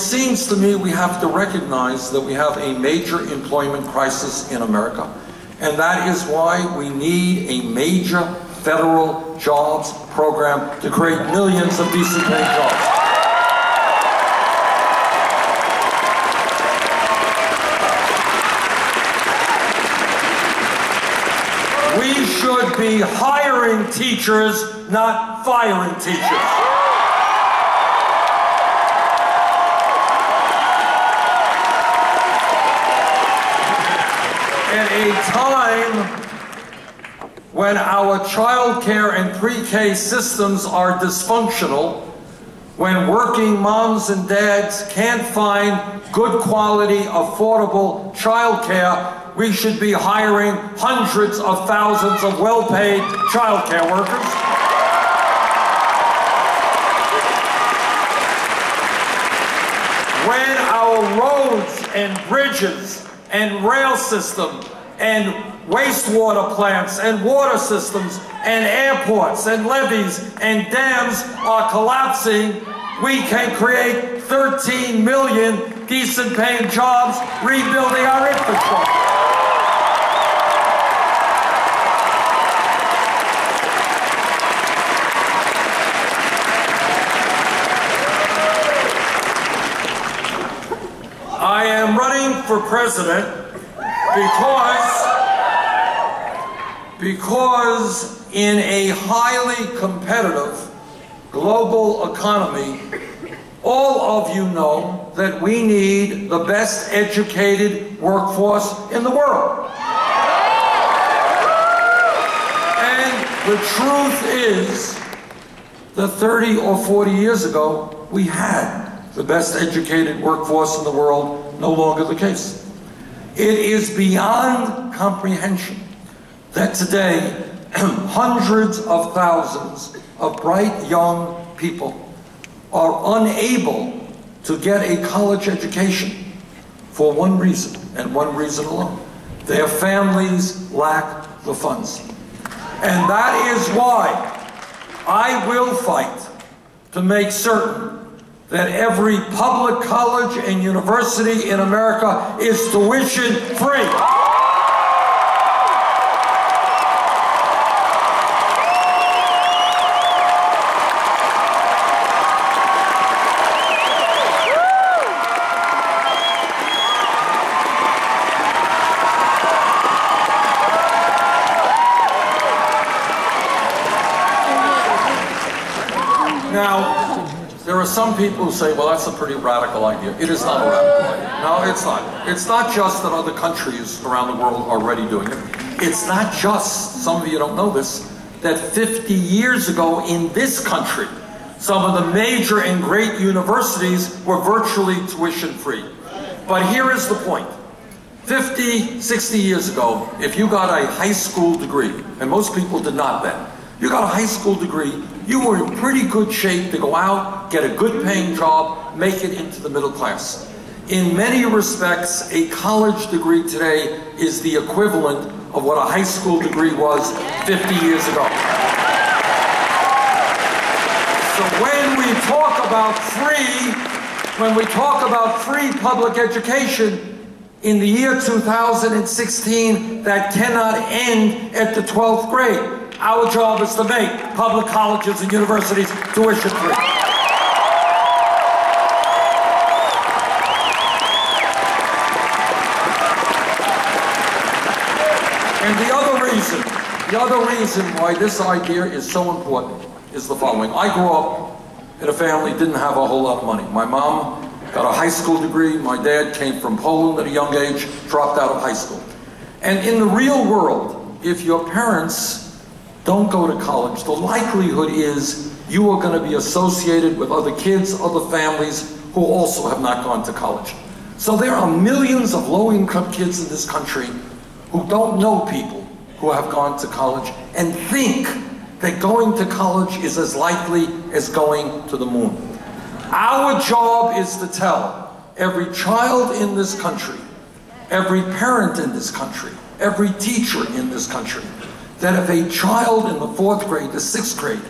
seems to me we have to recognize that we have a major employment crisis in America, and that is why we need a major federal jobs program to create millions of decent paid jobs. We should be hiring teachers, not firing teachers. At a time when our child care and pre-K systems are dysfunctional, when working moms and dads can't find good quality, affordable child care, we should be hiring hundreds of thousands of well-paid child care workers. When our roads and bridges and rail system and wastewater plants and water systems and airports and levees and dams are collapsing, we can create 13 million decent paying jobs rebuilding our infrastructure. I am running for president because in a highly competitive global economy, all of you know that we need the best educated workforce in the world. And the truth is that 30 or 40 years ago, we had the best educated workforce in the world, no longer the case. It is beyond comprehension that today hundreds of thousands of bright young people are unable to get a college education for one reason, and one reason alone. Their families lack the funds. And that is why I will fight to make certain that every public college and university in America is tuition free. Now, there are some people who say, well, that's a pretty radical idea. It is not a radical idea. No, it's not. It's not just that other countries around the world are already doing it. It's not just, some of you don't know this, that 50 years ago in this country, some of the major and great universities were virtually tuition free. But here is the point. 50, 60 years ago, if you got a high school degree, and most people did not then, you got a high school degree, you were in pretty good shape to go out, get a good paying job, make it into the middle class. In many respects, a college degree today is the equivalent of what a high school degree was 50 years ago. So when we talk about free public education, in the year 2016, that cannot end at the 12th grade. Our job is to make public colleges and universities tuition free. And the other reason why this idea is so important is the following. I grew up in a family that didn't have a whole lot of money. My mom got a high school degree. My dad came from Poland at a young age, dropped out of high school. And in the real world, if your parents don't go to college, the likelihood is you are going to be associated with other kids, other families who also have not gone to college. So there are millions of low-income kids in this country who don't know people who have gone to college and think that going to college is as likely as going to the moon. Our job is to tell every child in this country, every parent in this country, every teacher in this country, that if a child in the 4th grade, the 6th grade,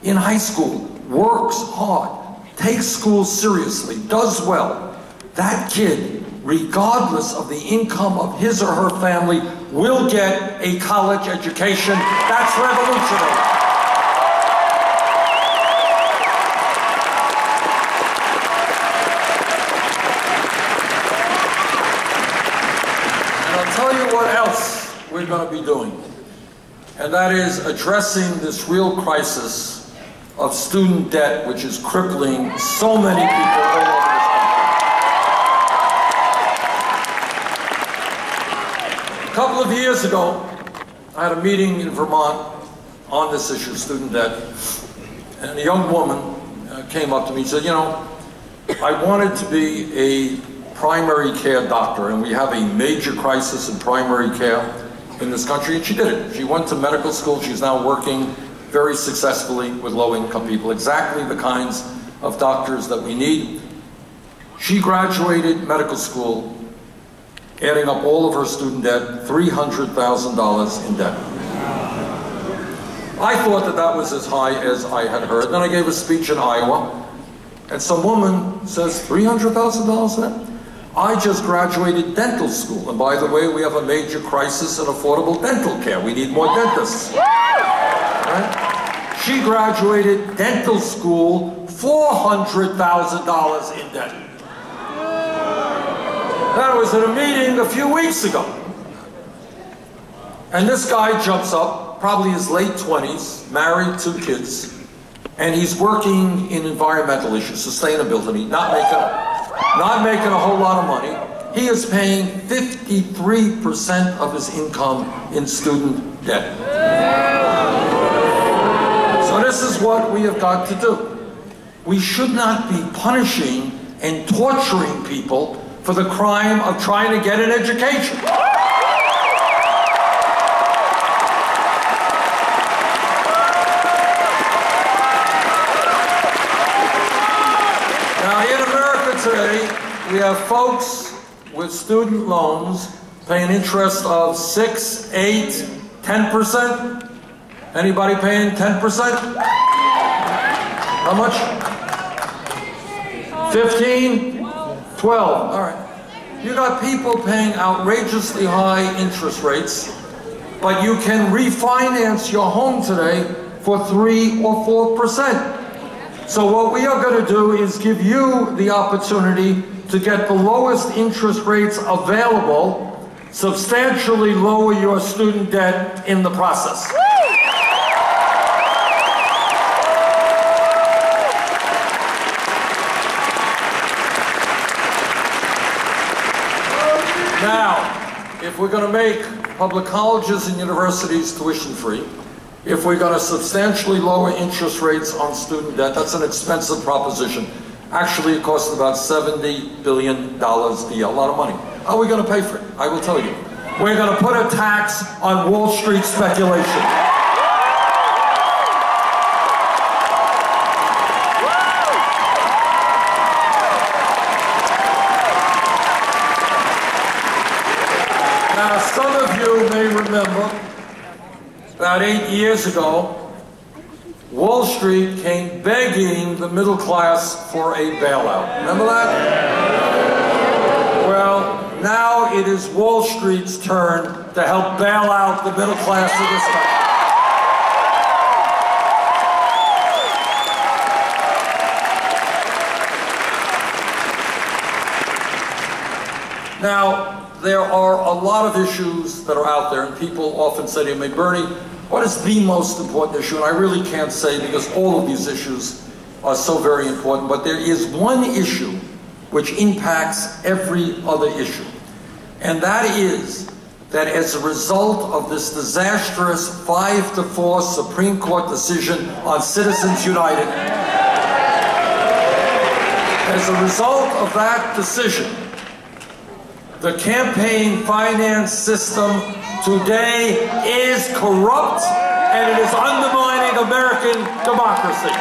in high school, works hard, takes school seriously, does well, that kid, regardless of the income of his or her family, will get a college education. That's revolutionary. And I'll tell you what else we're going to be doing, and that is addressing this real crisis of student debt, which is crippling so many people all over this country. A couple of years ago, I had a meeting in Vermont on this issue, student debt, and a young woman came up to me and said, you know, I wanted to be a primary care doctor, and we have a major crisis in primary care in this country, and she did it. She went to medical school. She's now working very successfully with low-income people, exactly the kinds of doctors that we need. She graduated medical school, adding up all of her student debt, $300,000 in debt. I thought that that was as high as I had heard. Then I gave a speech in Iowa, and some woman says, $300,000 in debt? I just graduated dental school, and by the way, we have a major crisis in affordable dental care. We need more dentists. Right? She graduated dental school, $400,000 in debt. That was at a meeting a few weeks ago. And this guy jumps up, probably his late 20s, married, 2 kids, and he's working in environmental issues, sustainability, not making a whole lot of money. He is paying 53% of his income in student debt. So this is what we have got to do. We should not be punishing and torturing people for the crime of trying to get an education. Now, in America today, we have folks with student loans paying interest of 6, 8, 10%. Anybody paying 10%? How much? 15? 12. All right. You got people paying outrageously high interest rates, but you can refinance your home today for 3 or 4%. So what we are going to do is give you the opportunity to get the lowest interest rates available, substantially lower your student debt in the process. Now, if we're going to make public colleges and universities tuition-free, if we're going to substantially lower interest rates on student debt, that's an expensive proposition. Actually, it costs about $70 billion a year, a lot of money. How are we going to pay for it? I will tell you. We're going to put a tax on Wall Street speculation. Now, some of you may remember, about 8 years ago, Wall Street came begging the middle class for a bailout. Remember that? Well, now it is Wall Street's turn to help bail out the middle class of this country. Now, there are a lot of issues that are out there, and people often say to me, Bernie, what is the most important issue? And I really can't say, because all of these issues are so very important, but there is one issue which impacts every other issue. And that is that as a result of this disastrous 5-4 Supreme Court decision on Citizens United, as a result of that decision, the campaign finance system today is corrupt, and it is undermining American democracy.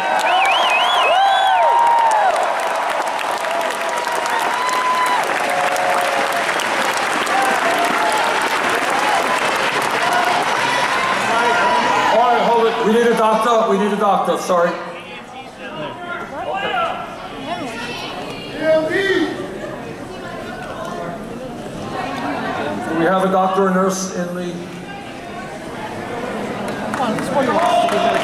All right, hold it. We need a doctor. We need a doctor. Sorry. Do we have a doctor or nurse in the... Come on, this one wants to be very